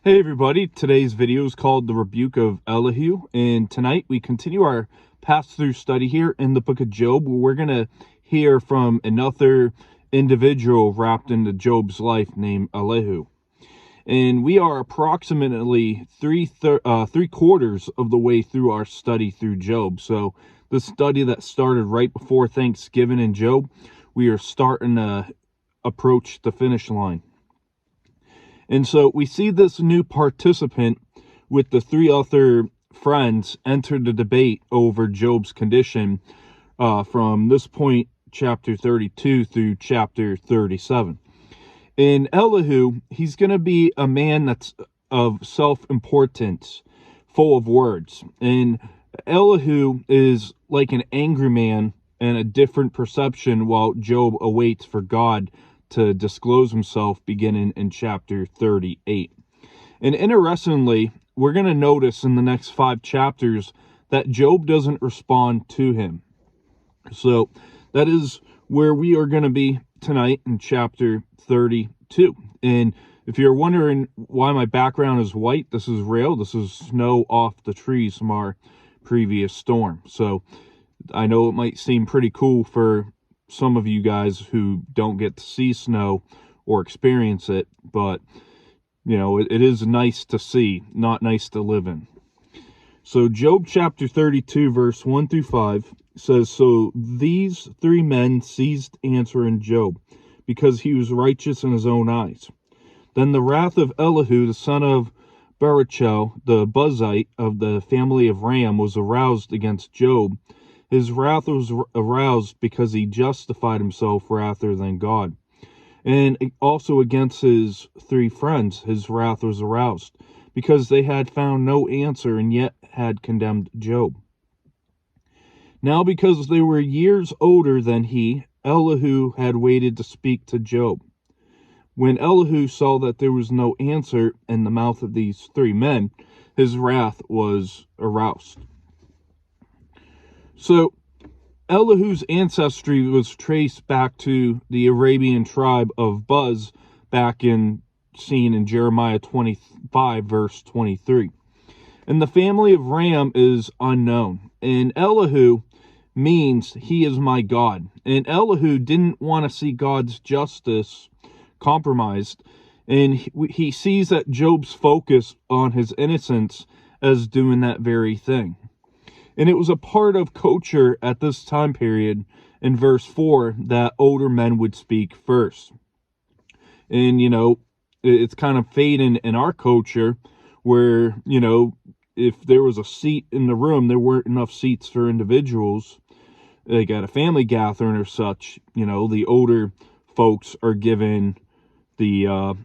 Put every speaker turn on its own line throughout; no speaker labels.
Hey everybody, today's video is called the Rebuke of Elihu, and tonight we continue our pass-through study here in the book of Job, where we're going to hear from another individual wrapped into Job's life named Elihu. And we are approximately three quarters of the way through our study through Job. So the study that started right before Thanksgiving in Job, we are starting to approach the finish line. And so we see this new participant with the three other friends enter the debate over Job's condition from this point, chapter 32 through chapter 37. In Elihu, he's going to be a man that's of self-importance, full of words. And Elihu is like an angry man and a different perception, while Job awaits for God to disclose himself beginning in chapter 38. And interestingly, we're going to notice in the next 5 chapters that Job doesn't respond to him. So that is where we are going to be tonight in chapter 32. And if you're wondering why my background is white, this is real. This is snow off the trees from our previous storm. So I know it might seem pretty cool for some of you guys who don't get to see snow or experience it, but you know, it is nice to see, not nice to live in. So Job chapter 32 verse 1 through 5 says, "So these 3 men ceased answering Job, because he was righteous in his own eyes. Then the wrath of Elihu, the son of Berechiah, the Buzite of the family of Ram, was aroused against Job. His wrath was aroused because he justified himself rather than God. And also against his 3 friends, his wrath was aroused, because they had found no answer and yet had condemned Job. Now because they were years older than he, Elihu had waited to speak to Job. When Elihu saw that there was no answer in the mouth of these 3 men, his wrath was aroused." So Elihu's ancestry was traced back to the Arabian tribe of Buz, seen in Jeremiah 25 verse 23. And the family of Ram is unknown. And Elihu means he is my God. And Elihu didn't want to see God's justice compromised. And he sees that Job's focus on his innocence as doing that very thing. And it was a part of culture at this time period, in verse 4, that older men would speak first. And, you know, it's kind of fading in our culture where, you know, if there was a seat in the room, there weren't enough seats for individuals, like at a family gathering or such, you know, the older folks are given the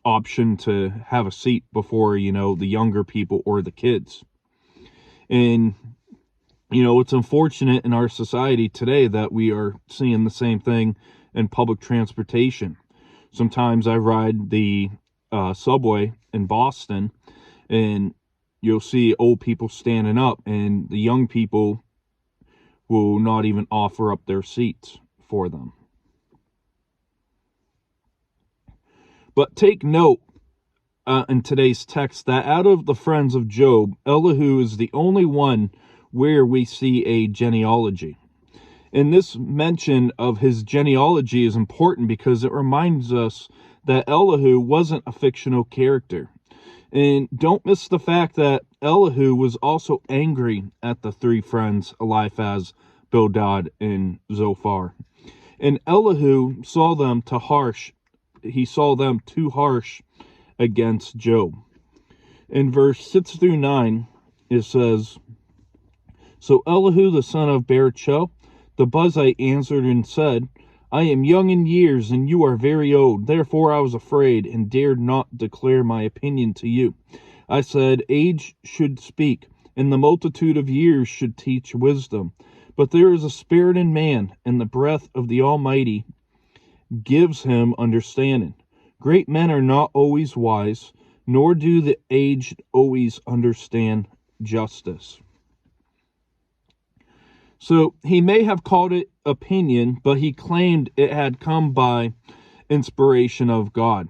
option to have a seat before, you know, the younger people or the kids. And you know, it's unfortunate in our society today that we are seeing the same thing in public transportation. Sometimes I ride the subway in Boston, and you'll see old people standing up, and the young people will not even offer up their seats for them. But take note in today's text that out of the friends of Job, Elihu is the only one where we see a genealogy. And this mention of his genealogy is important because it reminds us that Elihu wasn't a fictional character. And don't miss the fact that Elihu was also angry at the 3 friends, Eliphaz, Bildad, and Zophar. And Elihu saw them too harsh against Job. In verse 6 through 9, it says, "So Elihu the son of Berechiah, the Buzite, answered and said, I am young in years, and you are very old. Therefore I was afraid, and dared not declare my opinion to you. I said, age should speak, and the multitude of years should teach wisdom. But there is a spirit in man, and the breath of the Almighty gives him understanding. Great men are not always wise, nor do the aged always understand justice." So he may have called it opinion, but he claimed it had come by inspiration of God.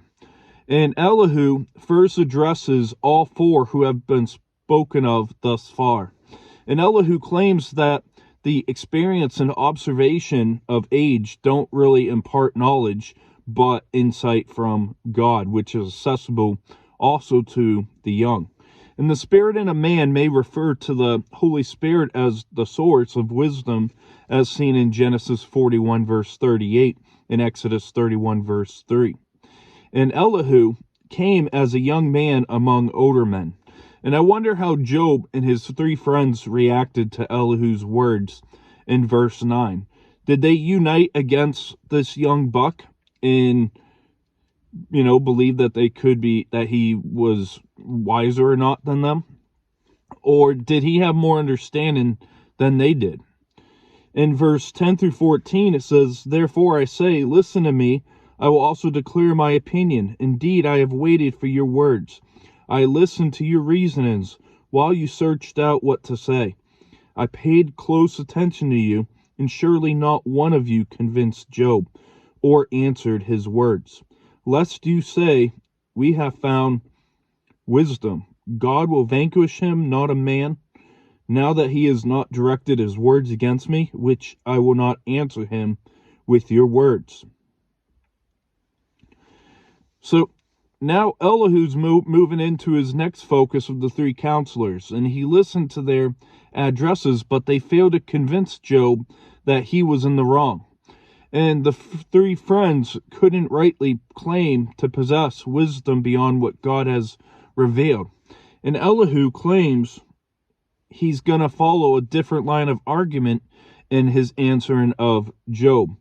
And Elihu first addresses all four who have been spoken of thus far. And Elihu claims that the experience and observation of age don't really impart knowledge, but insight from God, which is accessible also to the young. And the Spirit in a man may refer to the Holy Spirit as the source of wisdom, as seen in Genesis 41, verse 38, and Exodus 31, verse 3. And Elihu came as a young man among older men. And I wonder how Job and his three friends reacted to Elihu's words in verse 9. Did they unite against this young buck and, believe that that he was wiser or not than them? Or did he have more understanding than they did? In verse 10 through 14, it says, "Therefore I say, listen to me, I will also declare my opinion. Indeed, I have waited for your words. I listened to your reasonings while you searched out what to say. I paid close attention to you, and surely not one of you convinced Job or answered his words. Lest you say, we have found wisdom. God will vanquish him, not a man. Now that he has not directed his words against me, which I will not answer him with your words." So now Elihu's moving into his next focus of the three counselors, and he listened to their addresses, but they failed to convince Job that he was in the wrong. And the three friends couldn't rightly claim to possess wisdom beyond what God has revealed. And Elihu claims he's going to follow a different line of argument in his answering of Job.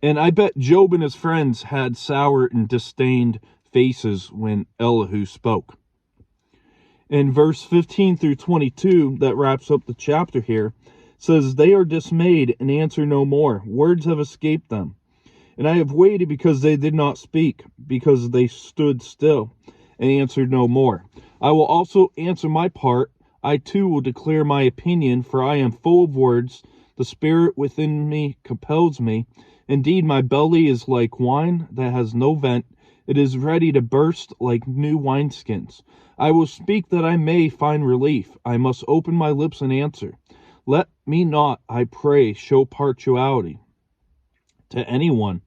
And I bet Job and his friends had sour and disdained faces when Elihu spoke. In verse 15 through 22, that wraps up the chapter here, says, "They are dismayed and answer no more. Words have escaped them. And I have waited because they did not speak, because they stood still and answered no more. I will also answer my part. I too will declare my opinion, for I am full of words. The spirit within me compels me. Indeed, my belly is like wine that has no vent. It is ready to burst like new wineskins. I will speak that I may find relief. I must open my lips and answer. Let me not, I pray, show partiality to anyone,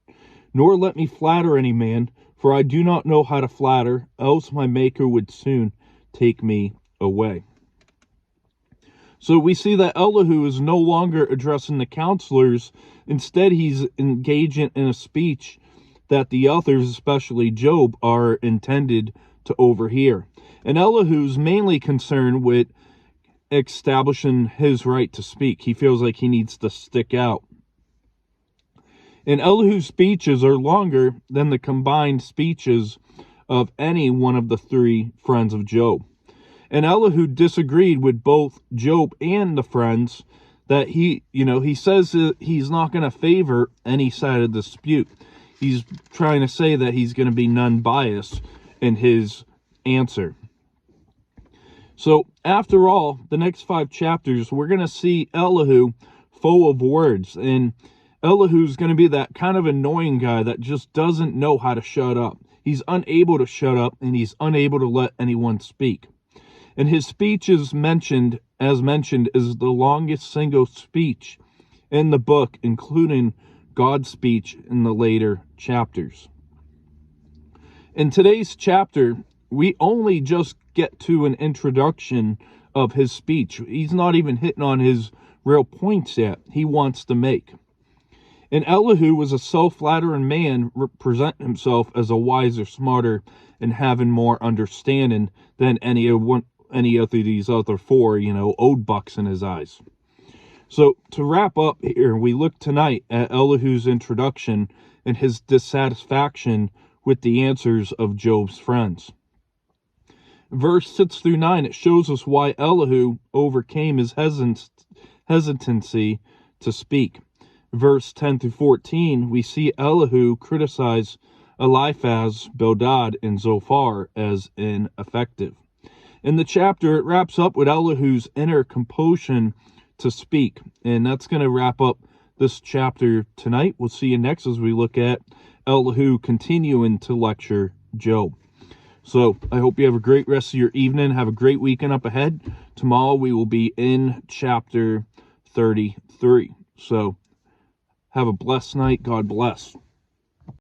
nor let me flatter any man, for I do not know how to flatter, else my Maker would soon take me away." So we see that Elihu is no longer addressing the counselors. Instead, he's engaging in a speech that the others, especially Job, are intended to overhear. And Elihu's mainly concerned with establishing his right to speak. He feels like he needs to stick out. And Elihu's speeches are longer than the combined speeches of any one of the three friends of Job. And Elihu disagreed with both Job and the friends that he says that he's not going to favor any side of the dispute. He's trying to say that he's going to be non-biased in his answer. So after all, the next 5 chapters, we're going to see Elihu full of words. And Elihu's going to be that kind of annoying guy that just doesn't know how to shut up. He's unable to shut up, and he's unable to let anyone speak. And his speech is mentioned, is the longest single speech in the book, including God's speech in the later chapters. In today's chapter, we only just get to an introduction of his speech. He's not even hitting on his real points yet he wants to make. And Elihu was a self-flattering man, representing himself as a wiser, smarter, and having more understanding than any of these other 4, old bucks in his eyes. So to wrap up here, we look tonight at Elihu's introduction and his dissatisfaction with the answers of Job's friends. Verse 6 through 9, it shows us why Elihu overcame his hesitancy to speak. Verse 10 through 14, we see Elihu criticize Eliphaz, Bildad, and Zophar as ineffective. In the chapter, it wraps up with Elihu's inner compulsion to speak. And that's going to wrap up this chapter tonight. We'll see you next as we look at Elihu continuing to lecture Job. So I hope you have a great rest of your evening. Have a great weekend up ahead. Tomorrow we will be in chapter 33. So have a blessed night. God bless.